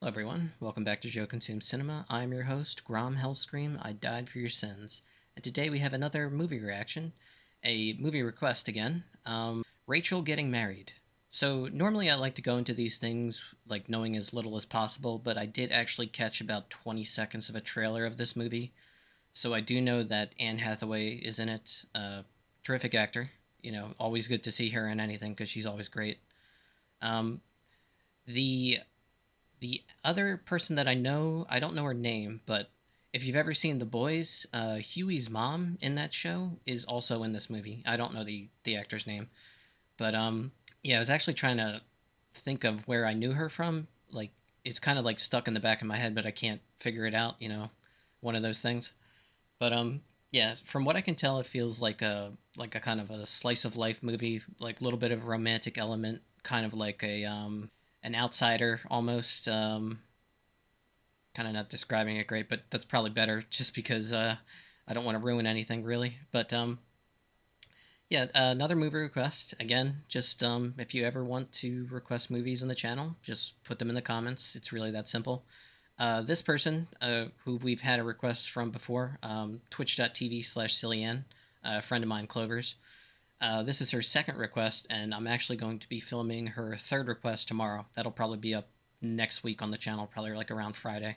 Hello everyone, welcome back to Joe Consumes Cinema. I'm your host, Grom Hellscream. I died for your sins. And today we have another movie reaction, a movie request again. Rachel getting married. So normally I like to go into these things like knowing as little as possible, but I did actually catch about 20 seconds of a trailer of this movie. So I do know that Anne Hathaway is in it. Terrific actor. Always good to see her in anything because she's always great. Um, the The other person that I know, I don't know her name, but if you've ever seen The Boys, Huey's mom in that show is also in this movie. I don't know the actor's name, but yeah, I was actually trying to think of where I knew her from. Like it's kind of like stuck in the back of my head, but I can't figure it out. One of those things. But yeah, from what I can tell, it feels like a kind of a slice of life movie, like a little bit of a romantic element, kind of like a an outsider almost. Kind of not describing it great, but that's probably better just because I don't want to ruin anything really. But yeah, another movie request. Again, just if you ever want to request movies in the channel, just put them in the comments. It's really that simple. This person, who we've had a request from before, twitch.tv/Cillyanne, a friend of mine, Clovers. This is her second request, and I'm actually going to be filming her third request tomorrow. That'll probably be up next week on the channel, probably like around Friday.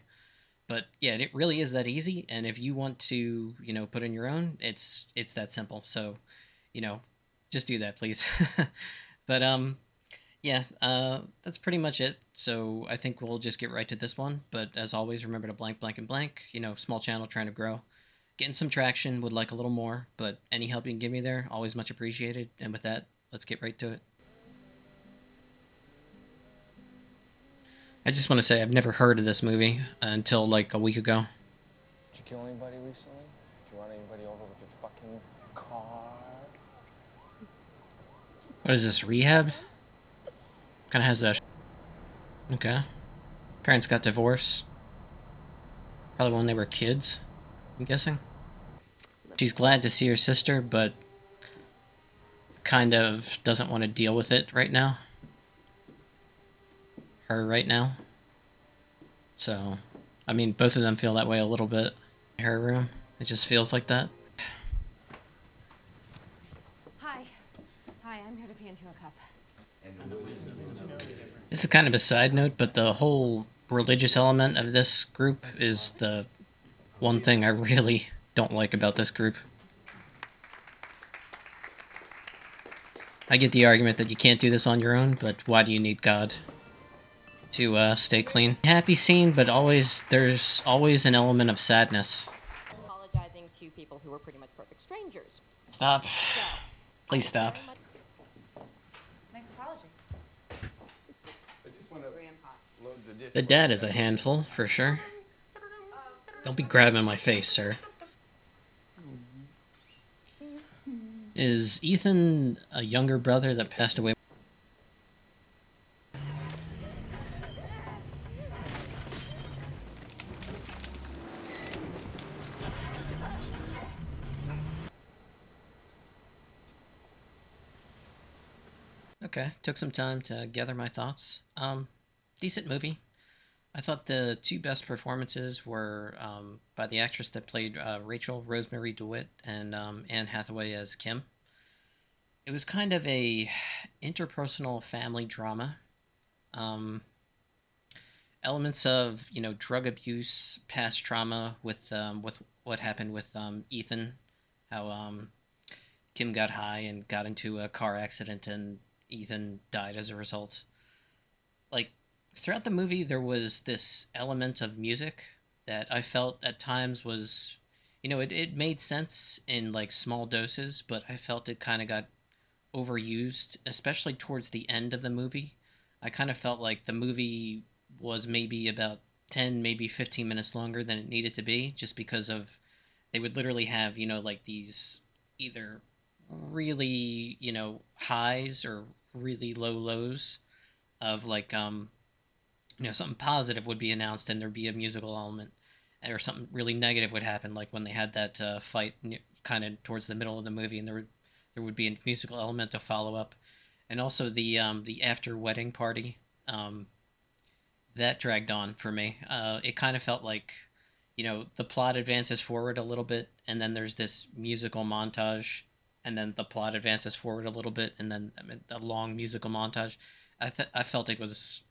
But yeah, it really is that easy. And if you want to, put in your own, it's that simple. So, you know, just do that, please. But yeah, that's pretty much it. So I think we'll just get right to this one. But as always, remember to blank, blank, and blank. Small channel trying to grow, getting some traction. Would like a little more, but any help you can give me there, always much appreciated. And with that, let's get right to it. I just want to say I've never heard of this movie until like a week ago. Did you kill anybody recently? Did you run anybody over with your fucking car? What is this, rehab? Kind of has that. Okay. Parents got divorced. Probably when they were kids, I'm guessing. She's glad to see her sister, but kind of doesn't want to deal with it right now. Her right now. So, I mean, both of them feel that way a little bit. Her room, it just feels like that. Hi. Hi, I'm here to pee into a cup. This is kind of a side note, but the whole religious element of this group is the one thing I really don't like about this group. I get the argument that you can't do this on your own, but why do you need God to stay clean? Happy scene, but there's always an element of sadness. Apologizing to people who were pretty much perfect strangers. Stop. Please stop. Nice apology. I just want to load the dish. The dad is a handful, for sure. Don't be grabbing my face, sir. Is Ethan a younger brother that passed away? Okay, took some time to gather my thoughts. Decent movie. I thought the two best performances were by the actress that played Rachel, Rosemary DeWitt, and Anne Hathaway as Kim. It was kind of a interpersonal family drama. Um, Elements of drug abuse, past trauma with what happened with Ethan, how Kim got high and got into a car accident and Ethan died as a result. Like throughout the movie, there was this element of music that I felt at times was, it made sense in like small doses, but I felt it kind of got overused, especially towards the end of the movie. I kind of felt like the movie was maybe about 10, maybe 15 minutes longer than it needed to be, just because of they would literally have, like these either really, highs or really low lows of like something positive would be announced and there'd be a musical element, or something really negative would happen, like when they had that fight kind of towards the middle of the movie, and there would be a musical element to follow up, and also the after wedding party, um, that dragged on for me. It kind of felt like, the plot advances forward a little bit, and then there's this musical montage, and then the plot advances forward a little bit, and then a long musical montage. I felt it was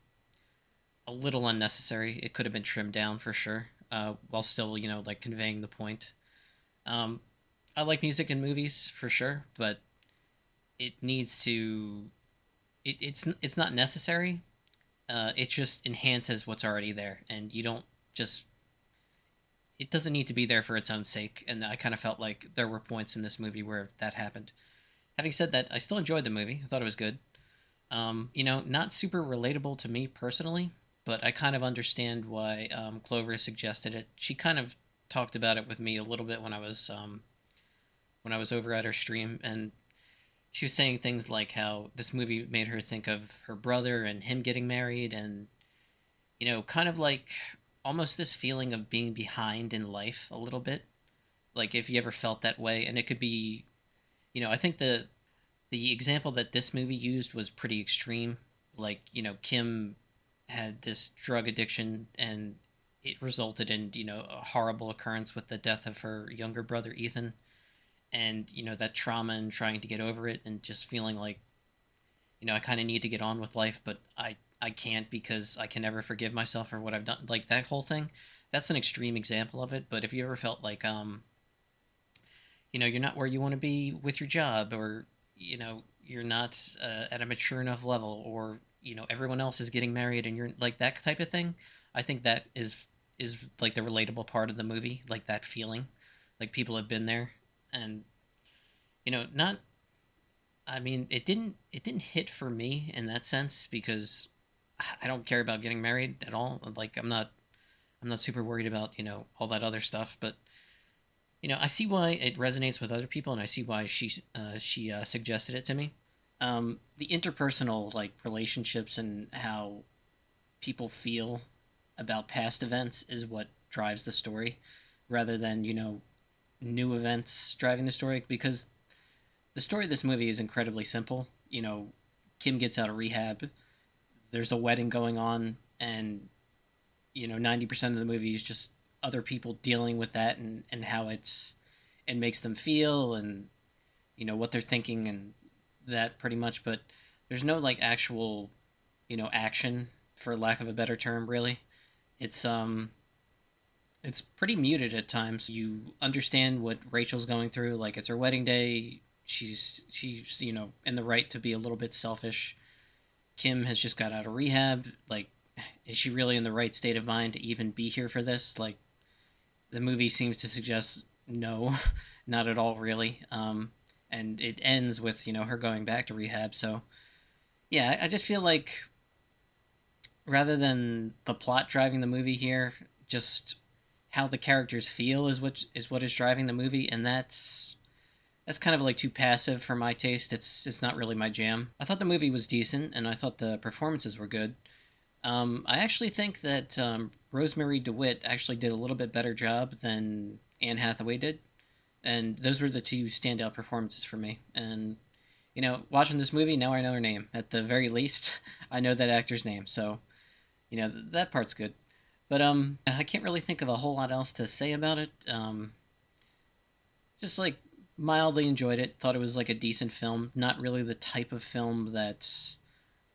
a little unnecessary. It could have been trimmed down for sure, while still, like conveying the point. Um, I like music in movies for sure, but it needs to. It's not necessary. It just enhances what's already there, and you don't just. It doesn't need to be there for its own sake, and I kind of felt like there were points in this movie where that happened. Having said that, I still enjoyed the movie. I thought it was good. Not super relatable to me personally, but I kind of understand why Clover suggested it. She kind of talked about it with me a little bit when I was over at her stream, and she was saying things like how this movie made her think of her brother and him getting married, and kind of like almost this feeling of being behind in life a little bit. Like if you ever felt that way, and it could be, I think the example that this movie used was pretty extreme. Like, Kim had this drug addiction and it resulted in, a horrible occurrence with the death of her younger brother, Ethan. And, that trauma and trying to get over it and just feeling like, I kind of need to get on with life, but I can't because I can never forgive myself for what I've done. Like that whole thing. That's an extreme example of it. But if you ever felt like, you're not where you want to be with your job, or you're not at a mature enough level, or everyone else is getting married and you're like that type of thing. I think that is like the relatable part of the movie, like that feeling, like people have been there, and not. I mean, it didn't hit for me in that sense because I don't care about getting married at all. Like I'm not super worried about all that other stuff, but I see why it resonates with other people, and I see why she suggested it to me. The interpersonal like relationships and how people feel about past events is what drives the story, rather than new events driving the story. Because the story of this movie is incredibly simple. Kim gets out of rehab. There's a wedding going on, and 90% of the movie is just other people dealing with that, and how it makes them feel, and what they're thinking, and that pretty much. But there's no like actual action, for lack of a better term, really. It's um it's pretty muted at times. You understand what Rachel's going through. Like, it's her wedding day. She's in the right to be a little bit selfish. Kim has just got out of rehab. Like, is she really in the right state of mind to even be here for this? Like, the movie seems to suggest no, not at all, really. And it ends with her going back to rehab. So yeah, I just feel like rather than the plot driving the movie here, just how the characters feel is what is driving the movie, and that's kind of like too passive for my taste. It's not really my jam. I thought the movie was decent, and I thought the performances were good. I actually think that Rosemary DeWitt actually did a little bit better job than Anne Hathaway did, and those were the two standout performances for me. And watching this movie, now I know her name. At the very least, I know that actor's name, so that part's good. But I can't really think of a whole lot else to say about it. Just like mildly enjoyed it. Thought it was like a decent film. Not really the type of film that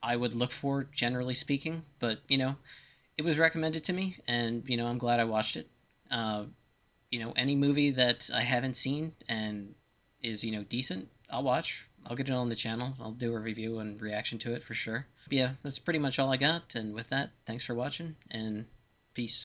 I would look for, generally speaking. But it was recommended to me, and I'm glad I watched it. Uh, any movie that I haven't seen and is decent, I'll watch. I'll get it on the channel. I'll do a review and reaction to it for sure. But yeah, that's pretty much all I got. And with that, thanks for watching, and peace.